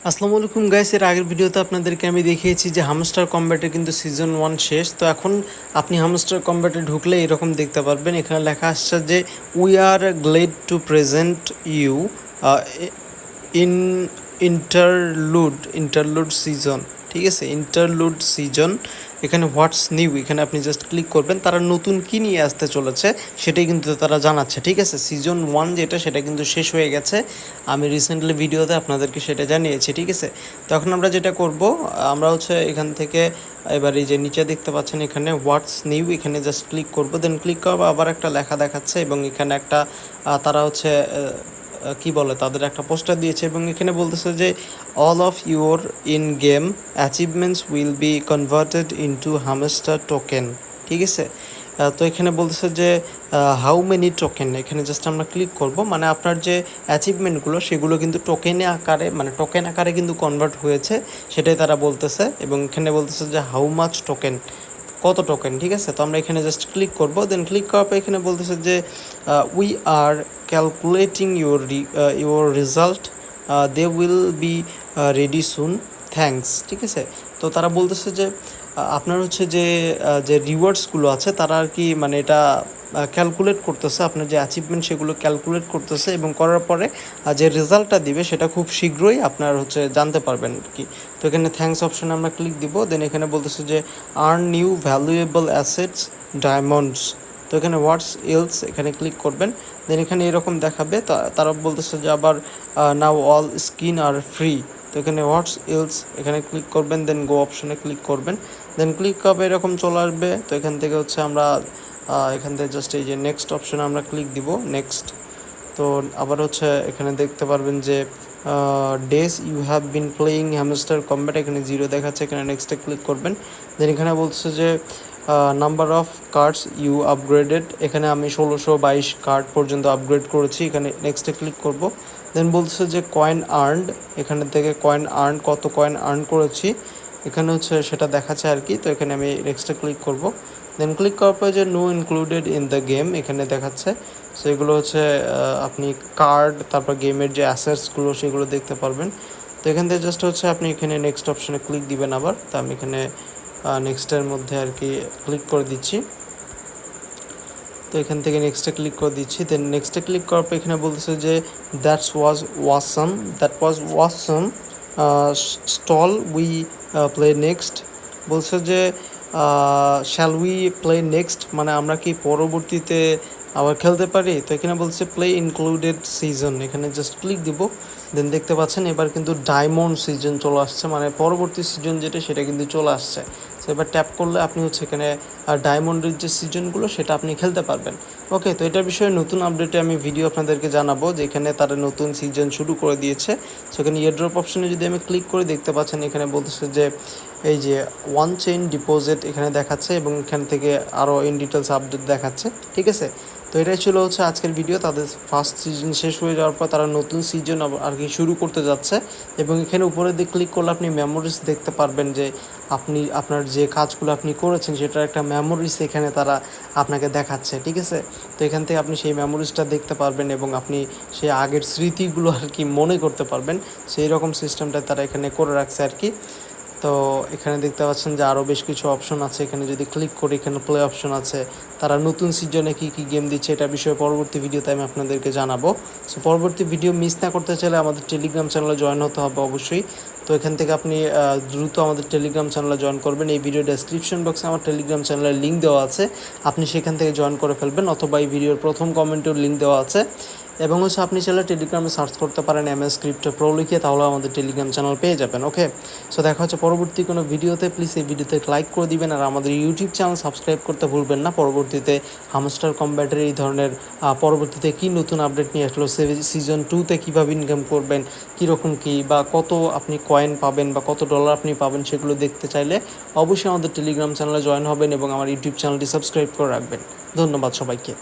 আসসালামু আলাইকুম গাইস, এর আগের ভিডিওতে আপনাদেরকে আমি দেখিয়েছি যে হামস্টার কম্ব্যাটে কিন্তু সিজন 1 শেষ। তো এখন আপনি হামস্টার কম্ব্যাটে ঢুকলে এরকম দেখতে পারবেন, এখানে লেখা আসছে যে we are glad to present you in interlude season. ঠিক আছে, ইন্টারলুড সিজন। এখানে হোয়াটস নিউ, এখানে আপনি জাস্ট ক্লিক করবেন, তারা নতুন কী নিয়ে আসতে চলেছে সেটাই কিন্তু তারা জানাচ্ছে। ঠিক আছে, সিজন 1 যেটা সেটা কিন্তু শেষ হয়ে গেছে, আমি রিসেন্টলি ভিডিওতে আপনাদেরকে সেটা জানিয়েছি। ঠিক আছে, তো এখন আমরা যেটা করব, আমরা হচ্ছে এখান থেকে এবার এই যে নিচে দেখতে পাচ্ছেন এখানে হোয়াটস নিউ, এখানে জাস্ট ক্লিক করব, দেন ক্লিক করবো, আবার একটা লেখা দেখাচ্ছে এবং এখানে একটা তারা হচ্ছে কি বলে তাদের একটা পোস্টার দিয়েছে এবং এখানে বলতেছে যে all of your in game achievements will be converted into hamster token. ঠিক আছে, তো এখানে বলতেছে যে হাউ মেনি টোকেন, এখানে জাস্ট আমরা ক্লিক করব, মানে আপনার যে অ্যাচিভমেন্টগুলো সেগুলো কিন্তু টোকেনে আকারে, মানে টোকেন আকারে কিন্তু কনভার্ট হয়েছে, সেটাই তারা বলতেছে। এবং এখানে বলতেছে যে হাউ মাচ টোকেন, কত টোকেন। ঠিক আছে, তো আমরা এখানে জাস্ট ক্লিক করব, দেন ক্লিক করার পর এখানে বলতেছে যে we are calculating your result, they will be ready soon, thanks. ঠিক আছে, তো তারা বলতেছে যে আপনার হচ্ছে যে যে রিওয়ার্ডসগুলো আছে তারা আর কি মানে এটা ক্যালকুলেট করতেছে, আপনার যে অ্যাচিভমেন্ট সেগুলো ক্যালকুলেট করতেছে এবং করার পরে যে রেজাল্টটা দিবে সেটা খুব শীঘ্রই আপনার হচ্ছে জানতে পারবেন আর কি। তো এখানে থ্যাঙ্কস অপশানে আমরা ক্লিক দিব, দেন এখানে বলতেছে যে earn new valuable assets diamonds. তো এখানে হোয়াটস এলস এখানে ক্লিক করবেন, দেন এখানে এরকম দেখাবে, তারা বলতেছে যে আবার নাও অল স্কিন আর ফ্রি। তো এখানে হোয়াটস এলস এখানে ক্লিক করবেন, দেন গো অপশানে ক্লিক করবেন, দেন ক্লিক করবে এরকম চলে আসবে। তো এখান থেকে হচ্ছে আমরা এখান থেকে জাস্ট এই যে নেক্সট অপশানে আমরা ক্লিক দিব, নেক্সট। তো আবার হচ্ছে এখানে দেখতে পারবেন যে days you have been playing Hamster Kombat, এখানে 0 দেখাচ্ছে, এখানে নেক্সটে ক্লিক করবেন, দেন এখানে বলছে যে number of cards you upgraded, এখানে আমি 1622 কার্ড পর্যন্ত আপগ্রেড করেছি, এখানে নেক্সটে ক্লিক করব, দেন বলছে যে কয়েন আর্নড, এখানে থেকে কয়েন আর্ন, কত কয়েন আর্ন করেছি এখানে হচ্ছে সেটা দেখাচ্ছে আর কি। তো এখানে আমি নেক্সটে ক্লিক করব, দেন ক্লিক করার পর যে no included in the game এখানে দেখাচ্ছে। সো এগুলো হচ্ছে আপনি কার্ড, তারপর গেমের যে অ্যাসেটসগুলো সেগুলো দেখতে পারবেন। তো এখান থেকে জাস্ট হচ্ছে আপনি এখানে নেক্সট অপশানে ক্লিক দিবেন আবার। তো আমি এখানে নেক্সটের মধ্যে আর কি ক্লিক করে দিচ্ছি, তো এখান থেকে নেক্সটে ক্লিক করে দিচ্ছি, দেন নেক্সটে ক্লিক করার পর এখানে বলতেছে যে that was awesome still we play next. বলছে যে শ্যাল উই প্লে নেক্সট, মানে আমরা কি পরবর্তীতে আবার খেলতে পারি। তো এখানে বলছে প্লে ইনক্লুডেড সিজন, এখানে জাস্ট ক্লিক দিব, দেন দেখতে পাচ্ছেন এবার কিন্তু ডায়মন্ড সিজন চলে আসছে, মানে পরবর্তী সিজন যেটা সেটা কিন্তু চলে আসছে। তো এবার ট্যাপ করলে আপনি হচ্ছে এখানে ডায়মন্ডের যে সিজনগুলো সেটা আপনি খেলতে পারবেন। ওকে, তো এটার বিষয়ে নতুন আপডেটে আমি ভিডিও আপনাদেরকে জানাবো, যে এখানে তারা নতুন সিজন শুরু করে দিয়েছে। সো এখানে ইয়ারড্রপ অপশনে যদি আমি ক্লিক করে দেখতে পাচ্ছেন এখানে বলতেছে যে এই যে ওয়ান চেইন ডিপোজিট এখানে দেখাচ্ছে এবং এখান থেকে আরও ইন ডিটেলস আপডেট দেখাচ্ছে। ঠিক আছে, তো এটাই ছিল হচ্ছে আজকের ভিডিও। তাদের ফার্স্ট সিজন শেষ হয়ে যাওয়ার পর তারা নতুন সিজন আর কি শুরু করতে যাচ্ছে এবং এখানে উপরে দিয়ে ক্লিক করলে আপনি মেমোরিজ দেখতে পারবেন, যে আপনি আপনার যে কাজগুলো আপনি করেছেন সেটার একটা মেমোরিজ এখানে তারা আপনাকে দেখাচ্ছে। ঠিক আছে, তো এখান থেকে আপনি সেই মেমোরিজটা দেখতে পারবেন এবং আপনি সেই আগের স্মৃতিগুলো আর কি মনে করতে পারবেন, সেই রকম সিস্টেমটা তারা এখানে করে রাখছে আর কি। তো এখানে দেখতে পাচ্ছেন যে আরও বেশ কিছু অপশন আছে, এখানে যদি ক্লিক করি এখানে প্লে অপশন আছে, তারা নতুন সিজনে কী কী গেম দিচ্ছে এটা বিষয়ে পরবর্তী ভিডিওতে আমি আপনাদেরকে জানাবো। সো পরবর্তী ভিডিও মিস না করতে চাইলে আমাদের টেলিগ্রাম চ্যানেলে জয়েন হতে হবে অবশ্যই। তো এখান থেকে আপনি দ্রুত আমাদের টেলিগ্রাম চ্যানেলে জয়েন করবেন, এই ভিডিও ডেসক্রিপশন বক্সে আমার টেলিগ্রাম চ্যানেলের লিঙ্ক দেওয়া আছে, আপনি সেখান থেকে জয়েন করে ফেলবেন, অথবা এই ভিডিওর প্রথম কমেন্টেও লিঙ্ক দেওয়া আছে। এবং হচ্ছে আপনি চাইলে টেলিগ্রামে সার্চ করতে পারেন MS ক্রিপ্টো প্রো লিখে, তাহলে আমাদের টেলিগ্রাম চ্যানেল পেয়ে যাবেন। ওকে, সো দেখা হচ্ছে পরবর্তী কোনো ভিডিওতে। প্লিজ এই ভিডিওতে লাইক করে দিবেন আর আমাদের ইউটিউব চ্যানেল সাবস্ক্রাইব করতে ভুলবেন না। পরবর্তীতে হামস্টার কম্ব্যাটের এই ধরনের পরবর্তীতে কী নতুন আপডেট নিয়ে আসলো, সিজন 2তে কীভাবে ইনকাম করবেন, কীরকম কী বা কত আপনি কয়েন পাবেন বা কত ডলার আপনি পাবেন সেগুলো দেখতে চাইলে অবশ্যই আমাদের টেলিগ্রাম চ্যানেলে জয়েন হবেন এবং আমার ইউটিউব চ্যানেলটি সাবস্ক্রাইব করে রাখবেন। ধন্যবাদ সবাইকে।